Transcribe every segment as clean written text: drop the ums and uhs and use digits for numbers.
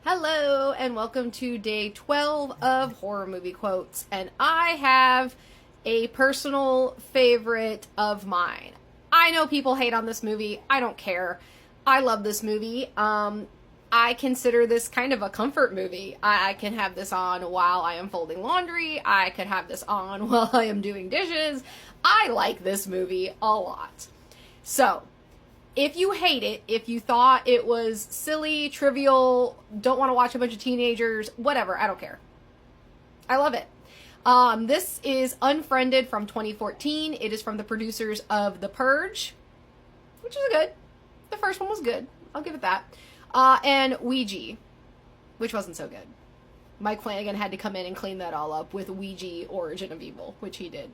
Hello, and welcome to day 12 of Horror Movie Quotes. And I have a personal favorite of mine. I know people hate on this movie. I don't care. I love this movie. I consider this kind of a comfort movie. I can have this on while I am folding laundry. I could have this on while I am doing dishes. I like this movie a lot. So, if you hate it, if you thought it was silly, trivial, don't want to watch a bunch of teenagers, whatever, I don't care. I love it. This is Unfriended from 2014. It is from the producers of The Purge, which is good. The first one was good. I'll give it that. And Ouija, which wasn't so good. Mike Flanagan had to come in and clean that all up with Ouija Origin of Evil, which he did.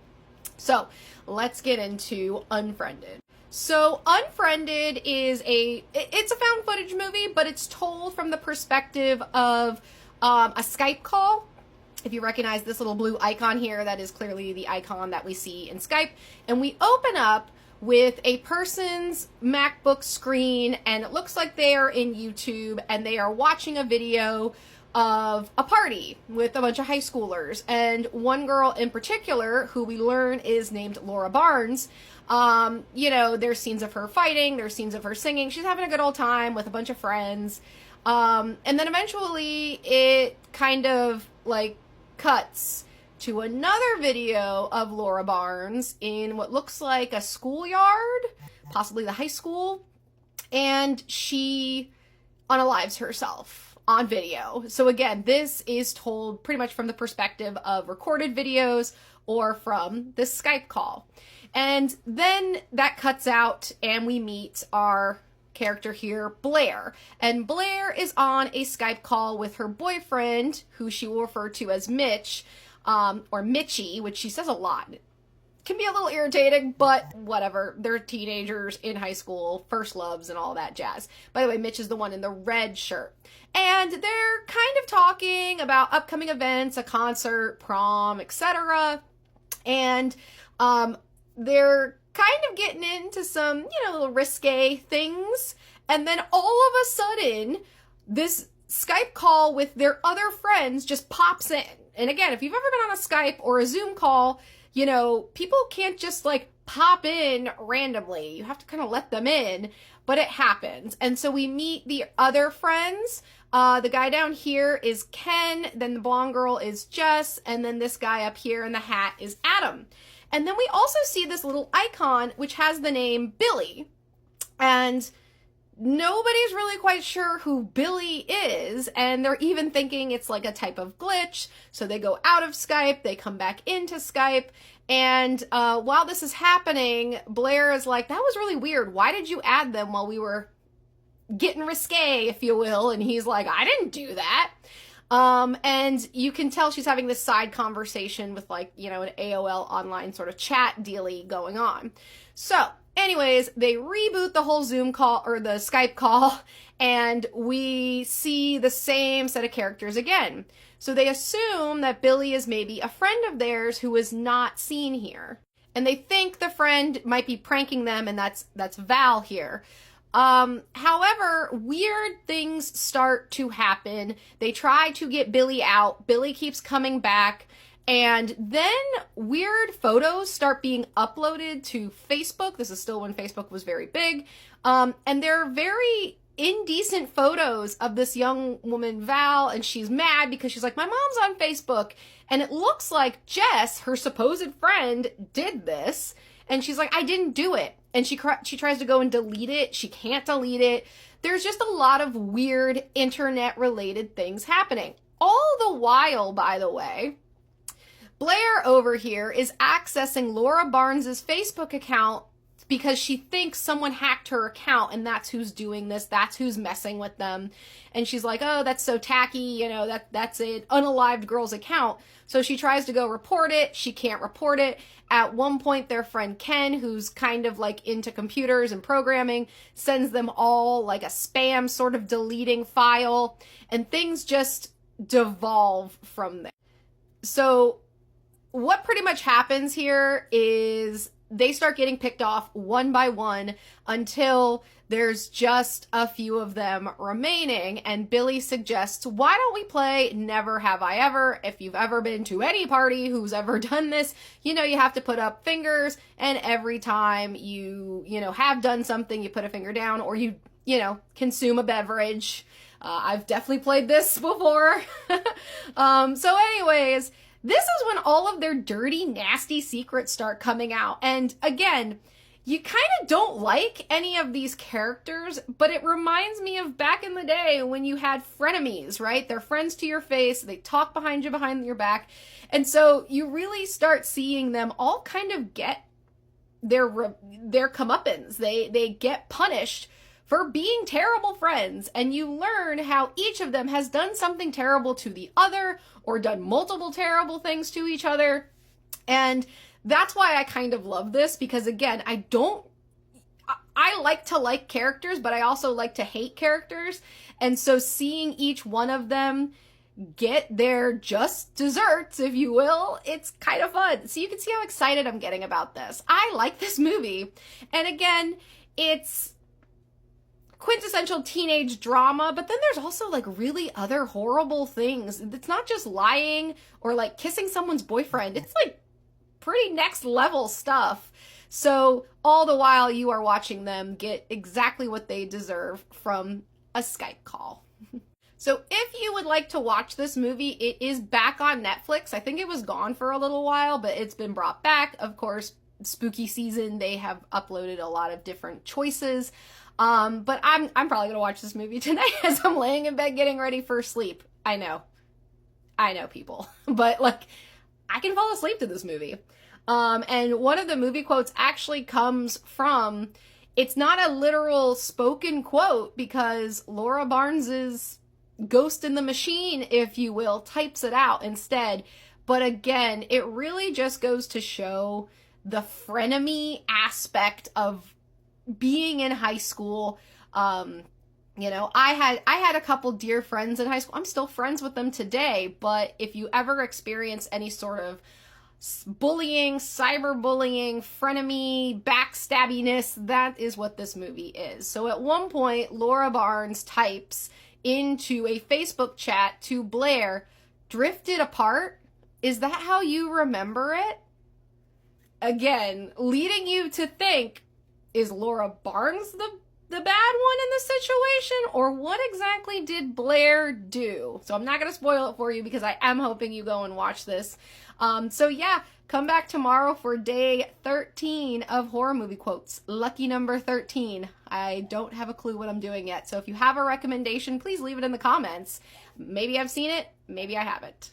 So, let's get into Unfriended. So, Unfriended is it's a found footage movie, but it's told from the perspective of a Skype call. If you recognize this little blue icon here, that is clearly the icon that we see in Skype. And we open up with a person's MacBook screen, and it looks like they are in YouTube, and they are watching a video of a party with a bunch of high schoolers. And one girl in particular, who we learn is named Laura Barnes, there's scenes of her fighting, there's scenes of her singing. She's having a good old time with a bunch of friends. And then eventually it kind of like cuts to another video of Laura Barnes in what looks like a schoolyard, possibly the high school, and she unalives herself on video. So again, this is told pretty much from the perspective of recorded videos or from this Skype call. And then that cuts out and we meet our character here, Blair. And Blair is on a Skype call with her boyfriend, who she will refer to as Mitch, or Mitchie, which she says a lot. It can be a little irritating, but whatever. They're teenagers in high school, first loves and all that jazz. By the way, Mitch is the one in the red shirt. And they're kind of talking about upcoming events, a concert, prom, etc. And they're kind of getting into some, little risque things. And then all of a sudden, this Skype call with their other friends just pops in. And again, if you've ever been on a Skype or a Zoom call, people can't just pop in randomly. You have to kind of let them in, but it happens. And so we meet the other friends. The guy down here is Ken, then the blonde girl is Jess, and then this guy up here in the hat is Adam. And then we also see this little icon which has the name Billy. And nobody's really quite sure who Billy is, and they're even thinking it's like a type of glitch. So they go out of Skype, they come back into Skype, and while this is happening, Blair is like, that was really weird. Why did you add them while we were getting risque, if you will? And he's like, I didn't do that. And you can tell she's having this side conversation with an AOL online sort of chat dealy going on. So anyways, they reboot the whole Zoom call or the Skype call, and we see the same set of characters again. So they assume that Billy is maybe a friend of theirs who is not seen here. And they think the friend might be pranking them, and that's Val here. However, weird things start to happen. They try to get Billy out. Billy keeps coming back. And then weird photos start being uploaded to Facebook. This is still when Facebook was very big. And they're very indecent photos of this young woman, Val, and she's mad because she's like, my mom's on Facebook. And it looks like Jess, her supposed friend, did this. And she's like, I didn't do it. And she tries to go and delete it. She can't delete it. There's just a lot of weird internet-related things happening. All the while, by the way, Blair over here is accessing Laura Barnes's Facebook account because she thinks someone hacked her account, and that's who's doing this. That's who's messing with them. And she's like, oh, that's so tacky. That's an unalived girl's account. So she tries to go report it. She can't report it. At one point, their friend Ken, who's kind of into computers and programming, sends them all a spam sort of deleting file, and things just devolve from there. So what pretty much happens here is they start getting picked off one by one until there's just a few of them remaining. And Billy suggests, why don't we play Never Have I Ever? If you've ever been to any party who's ever done this, you know you have to put up fingers, and every time you have done something, you put a finger down, or you consume a beverage. I've definitely played this before. So anyways, this is when all of their dirty, nasty secrets start coming out. And again, you kind of don't like any of these characters, but it reminds me of back in the day when you had frenemies, right? They're friends to your face. They talk behind you, behind your back. And so you really start seeing them all kind of get their comeuppance. They get punished for being terrible friends, and you learn how each of them has done something terrible to the other or done multiple terrible things to each other. And that's why I kind of love this, because again, I like to like characters, but I also like to hate characters. And so seeing each one of them get their just desserts, if you will, it's kind of fun. So you can see how excited I'm getting about this. I like this movie. And again, it's quintessential teenage drama, but then there's also like really other horrible things. It's not just lying or like kissing someone's boyfriend. It's like pretty next level stuff. So all the while you are watching them get exactly what they deserve from a Skype call. So if you would like to watch this movie, it is back on Netflix. I think it was gone for a little while, but it's been brought back. Of course, spooky season, they have uploaded a lot of different choices. But I'm probably gonna watch this movie tonight as I'm laying in bed getting ready for sleep. I know people, but like I can fall asleep to this movie. And one of the movie quotes actually comes from, it's not a literal spoken quote because Laura Barnes's Ghost in the Machine, if you will, types it out instead. But again, it really just goes to show the frenemy aspect of being in high school. I had a couple dear friends in high school. I'm still friends with them today, but if you ever experience any sort of bullying, cyberbullying, frenemy, backstabbiness, that is what this movie is. So at one point, Laura Barnes types into a Facebook chat to Blair, "Drifted apart? Is that how you remember it?" Again, leading you to think, is Laura Barnes the bad one in this situation, or what exactly did Blair do? So I'm not going to spoil it for you because I am hoping you go and watch this. So yeah, come back tomorrow for day 13 of horror movie quotes. Lucky number 13. I don't have a clue what I'm doing yet. So if you have a recommendation, please leave it in the comments. Maybe I've seen it, maybe I haven't.